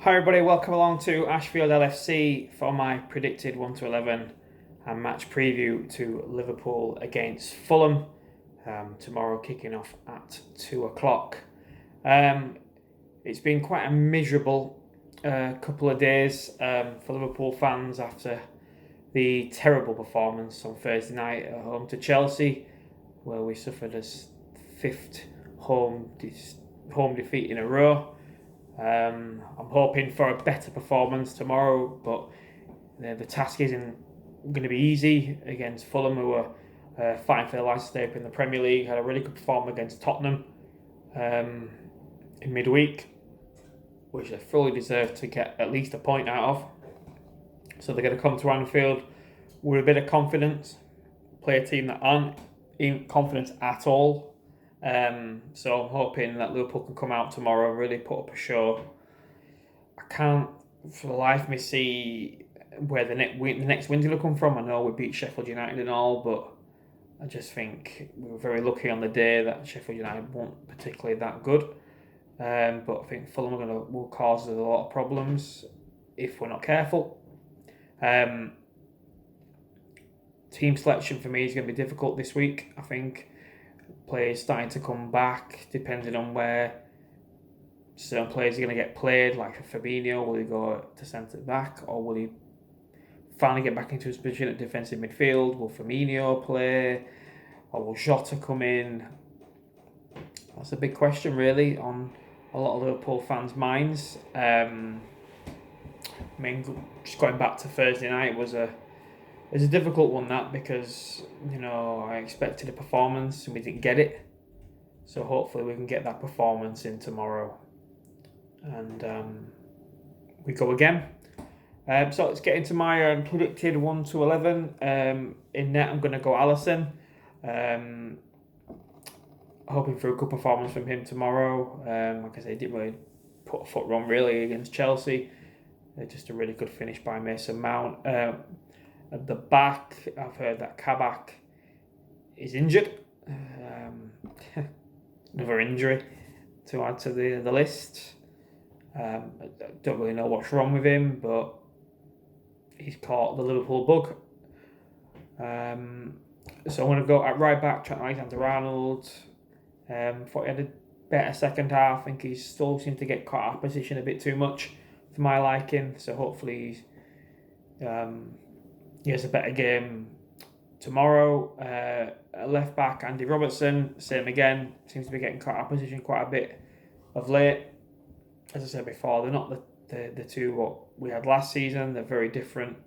Hi everybody, welcome along to Ashfieldlfc for my predicted 1-11 and match preview to Liverpool against Fulham. Tomorrow kicking off at 2 o'clock. It's been quite a miserable couple of days for Liverpool fans after the terrible performance on Thursday night at home to Chelsea, where we suffered a fifth home defeat in a row. I'm hoping for a better performance tomorrow, but the task isn't going to be easy against Fulham, who are fighting for their lives to stay up in the Premier League. Had a really good performance against Tottenham in midweek, which they fully deserve to get at least a point out of. So they're going to come to Anfield with a bit of confidence, play a team that aren't in confidence at all. So I'm hoping that Liverpool can come out tomorrow and really put up a show. I can't for the life of me see where the next win's going to come from. I know we beat Sheffield United and all, but I just think we were very lucky on the day that Sheffield United weren't particularly that good. But I think Fulham will cause us a lot of problems if we're not careful. Team selection for me is going to be difficult this week. I think players starting to come back, depending on where certain players are going to get played, like Fabinho. Will he go to centre back, or will he finally get back into his position at defensive midfield? Will Firmino play, or will Jota come in? That's a big question, really, on a lot of Liverpool fans' minds. Just going back to Thursday night was a difficult one, that, because I expected a performance and we didn't get it. So hopefully we can get that performance in tomorrow, and we go again. So let's get into my predicted 1-11. In net, I'm going to go Alisson. Hoping for a good performance from him tomorrow. Like I say, he didn't really put a foot wrong really against Chelsea. Just a really good finish by Mason Mount. At the back, I've heard that Kabak is injured. Another injury to add to the list. I don't really know what's wrong with him, but he's caught the Liverpool bug. So I'm going to go at right back, Trent Alexander-Arnold. Thought he had a better second half. I think he still seems to get caught out of position a bit too much for my liking. So hopefully he has a better game tomorrow. Left back, Andy Robertson, same again. Seems to be getting caught out of position quite a bit of late. As I said before, they're not the two what we had last season. They're very different.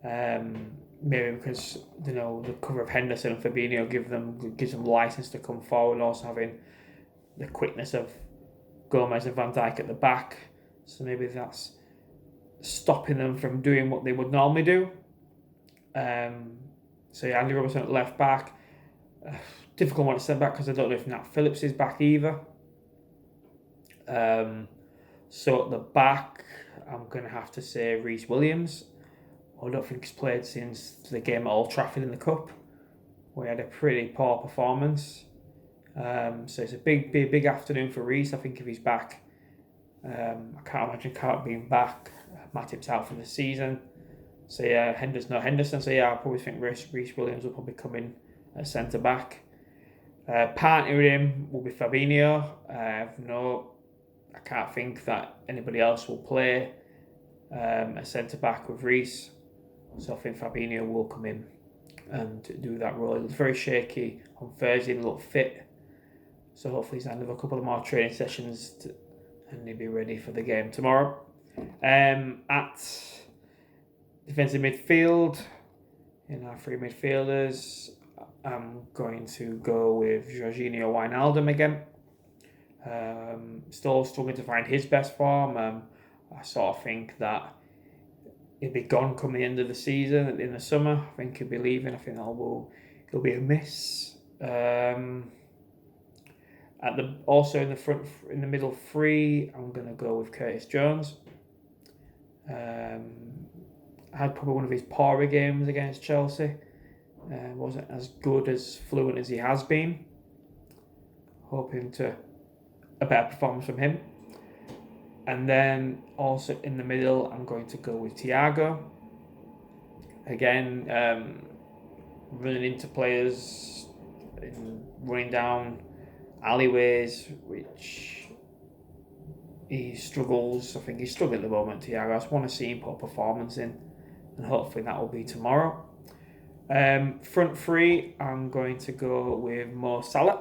Maybe because the cover of Henderson and Fabinho gives them license to come forward, also having the quickness of Gomez and Van Dijk at the back. So maybe that's stopping them from doing what they would normally do. Andy Robertson at left back. Difficult one to send back because I don't know if Nat Phillips is back either. So at the back, I'm going to have to say Reece Williams. I don't think he's played since the game at Old Trafford in the Cup, where he had a pretty poor performance. So it's a big afternoon for Reece. I think if he's back, I can't imagine Carter being back. Matip's out for the season. So yeah, Henderson. So yeah, I probably think Reece Williams will probably come in at centre back. Partner with him will be Fabinho. I can't think that anybody else will play a centre back with Reece. So I think Fabinho will come in and do that role. He looked very shaky on Thursday. He looked fit. So hopefully he's had another couple of more training sessions and he'll be ready for the game tomorrow. At defensive midfield, in our three midfielders, I'm going to go with Jorginho Wijnaldum again. Still struggling to find his best form. I sort of think that he'll be gone come the end of the season in the summer. I think he'll be leaving. I think he'll be a miss. Also in the front, in the middle three, I'm going to go with Curtis Jones. Had probably one of his poorer games against Chelsea. Wasn't as good as fluent as he has been. Hoping to a better performance from him. And then also in the middle, I'm going to go with Thiago. Again, running into players, running down alleyways, which he struggles. I think he's struggling at the moment, Thiago. I just want to see him put a performance in, and hopefully that will be tomorrow. Front three, I'm going to go with Mo Salah,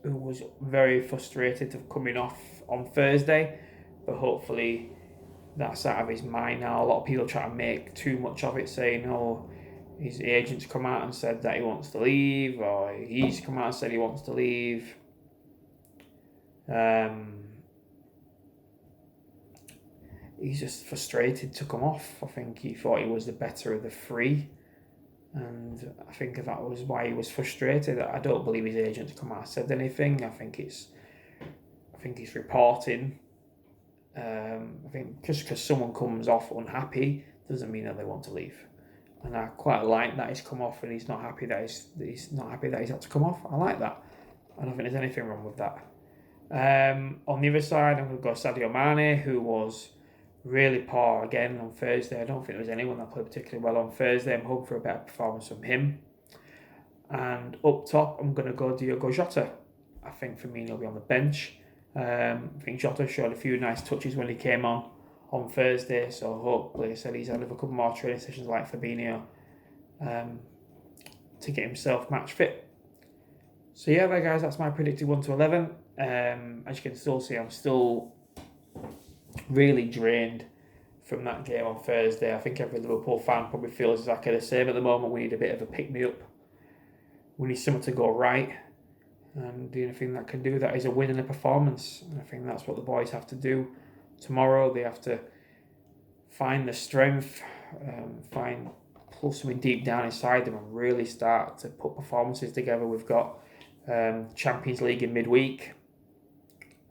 who was very frustrated of coming off on Thursday, but hopefully that's out of his mind now. A lot of people try to make too much of it, saying, oh, his agent's come out and said that he wants to leave, or he's come out and said he wants to leave. He's just frustrated to come off. I think he thought he was the better of the three, and I think that was why he was frustrated. I don't believe his agent's come out and said anything. I think he's reporting. I think just because someone comes off unhappy doesn't mean that they want to leave. And I quite like that he's come off and he's not happy that he's not happy that he's had to come off. I like that. I don't think there's anything wrong with that. On the other side, I'm going to go Sadio Mane, who was really poor again on Thursday. I don't think there was anyone that played particularly well on Thursday. I'm hoping for a better performance from him. And up top, I'm going to go Diogo Jota. I think Firmino will be on the bench. I think Jota showed a few nice touches when he came on Thursday, so hopefully, I said he's had a couple more training sessions like Fabinho to get himself match fit. So yeah, there guys, that's my predicted 1 to 11. As you can still see, I'm still really drained from that game on Thursday. I think every Liverpool fan probably feels exactly the same at the moment. We need a bit of a pick-me-up. We need something to go right. And the only thing that can do that is a win and a performance. And I think that's what the boys have to do tomorrow. They have to find the strength, pull something deep down inside them and really start to put performances together. We've got Champions League in midweek,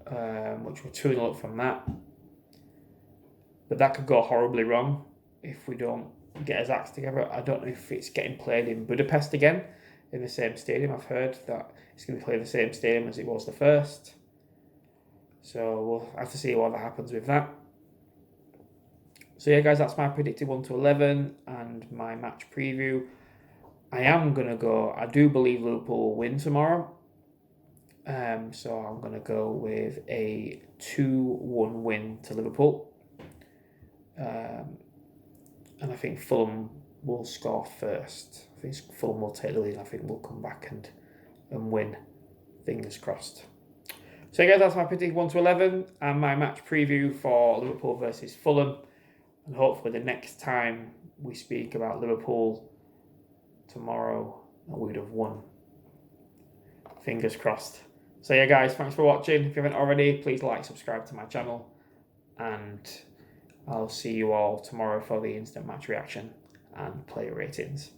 which we're 2-0 up from that. But that could go horribly wrong if we don't get his acts together. I don't know if it's getting played in Budapest again, in the same stadium. I've heard that it's going to be played in the same stadium as it was the first. So we'll have to see what happens with that. So yeah, guys, that's my predicted 1 to 11 and my match preview. I do believe Liverpool will win tomorrow. So I'm going to go with a 2-1 win to Liverpool. And I think Fulham will score first. I think Fulham will take the lead. I think we'll come back and win. Fingers crossed. So guys, that's my predicted 1 to 11 and my match preview for Liverpool versus Fulham. And hopefully the next time we speak about Liverpool tomorrow, we would have won. Fingers crossed. So yeah, guys, thanks for watching. If you haven't already, please like, subscribe to my channel. And I'll see you all tomorrow for the instant match reaction and player ratings.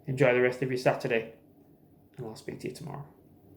Enjoy the rest of your Saturday, and I'll speak to you tomorrow.